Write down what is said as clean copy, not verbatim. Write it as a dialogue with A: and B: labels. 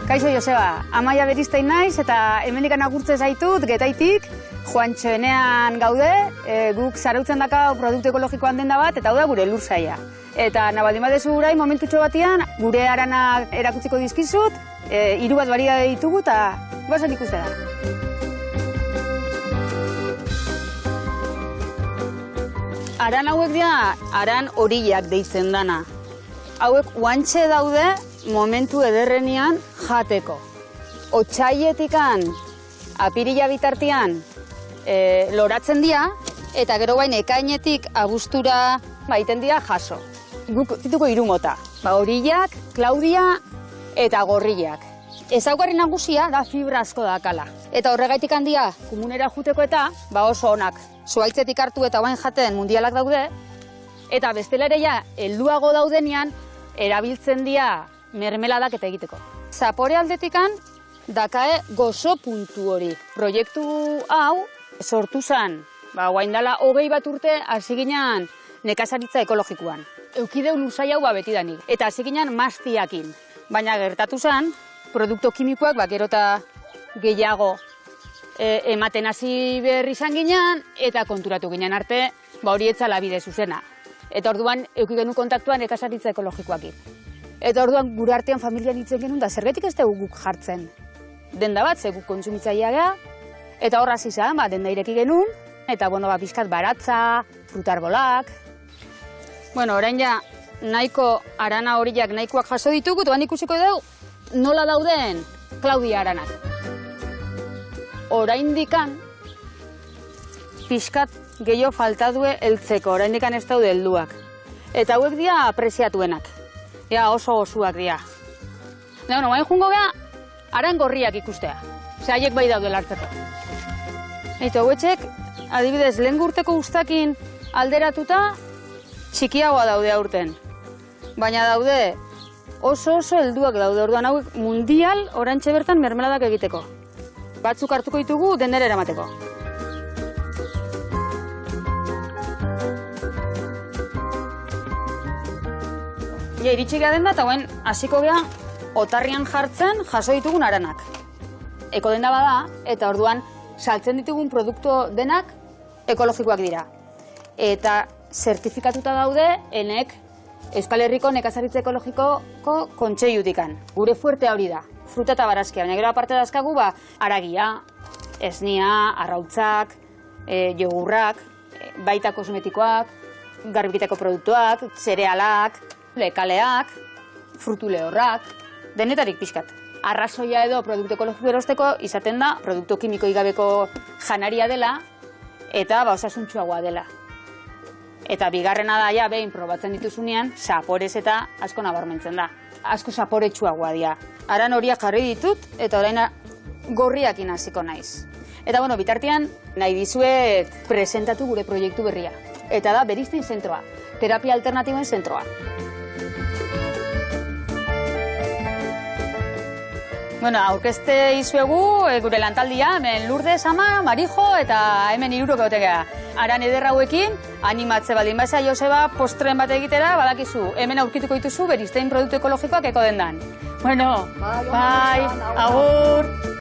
A: Kaixo Joseba, Amaia Beristain naiz eta hemendikan agurtze zaitut Getaitik, Juantxoenean gaude, guk zarautzen daka produktu ekologikoan denda bat eta hau da gure lursaia. Eta nabaldin badezu gurai momentutxo batian gure aranak erakutziko dizkizut, 3 bat baria ditugu eta goazen ikustera. Aran hauek dira aran horiak deitzen dana. Hauek guantxe daude momentu ederrenian jateko. Otsailetikan, apirila bitartean loratzen dira, eta gero bain ekainetik abuztura baiten dira jaso. Guk dituko 3 mota. Horiak, Klaudia eta gorriak. Ezaugarri nagusia da fibra asko dakala. Eta horregaitik handia komunera juteko eta oso onak. Zuaitzetik hartu eta bain jaten mundialak daude, eta bestela ere ja, helduago daudenean, erabiltzen dira mermeladak eta egiteko. Zapore aldetikan, dakae gozo puntu hori. Proiektu hau sortu zen, guain dela 21 urte hasi ginen nekazaritza ekologikoan. Eukideu luzai hau betidanik, eta hasi ginen maztiakin. Baina gertatu zen, produktu kimikoak gero eta gehiago ematen hasi berri izan ginen, eta konturatu ginen arte, hori etzala bide zuzena. Eta orduan, eukigenu kontaktuan nekazaritza ekologikoakin. Eta orduan, gure artean familian hitzen genuen, da zergatik ez dugu guk jartzen. Denda bat, ze guk kontsumitzailea gea, eta horraz izan, denda ireki genuen, eta, pixkat baratza, frutarbolak. Orain ja, nahiko arana horiak nahikoak jaso ditugu, eta ikusiko dugu nola dauden Klaudia aranak. Oraindikan, pixkat gehiago falta due heltzeko, oraindikan ez daude helduak. Eta hauek dira apreziatuenak. Oso gozuak dira. Baina jungo geha, aran gorriak ikustea. Haiek bai daude lartzeko. Eta hauetxek, adibidez, lehen urteko ustakin alderatuta, txikiagoa daude aurten. Baina daude, oso helduak daude. Orduan hauek mundial orantxe bertan mermeladak egiteko. Batzuk hartuko ditugu denera eramateko. Iritsi geha denda eta hasiko geha otarrian jartzen jaso ditugun aranak. Eko denda bada eta orduan saltzen ditugun produktu denak ekologikoak dira. Eta zertifikatuta daude enek Euskal Herriko nekazaritza ekologikoko kontseiutikan. Gure fuertea hori da, fruta eta barazkia. Baina gero aparte dazkagu aragia, esnia, arrautzak, jogurrak, baita kosmetikoak, garbikitako produktuak, zerealak, lekaleak, frutu lehorrak, denetarik pixkat. Arrazoia edo produktu ekologiko erosteko izaten da produktu kimiko igabeko janaria dela eta osasuntsuagoa dela. Eta bigarrena da, behin probatzen dituzunean, zaporez eta asko nabarmentzen da. Asko zaporetsuagoa dira. Aran horiak jarri ditut eta orain gorriakin hasiko naiz. Eta bitartean nahi dizuet presentatu gure proiektu berria. Eta da Beristain zentroa, terapia alternatiboen zentroa. Aurkezte izuegu gure lantaldia, hemen Lourdes, Ama, Marijo eta hemen 3 gautegea. Aran eder hauekin, animatze baldin baza Joseba postren bat egitera, badakizu, hemen aurkituko dituzu Beristain produktu ekologikoak eko dendan. Bai, agur!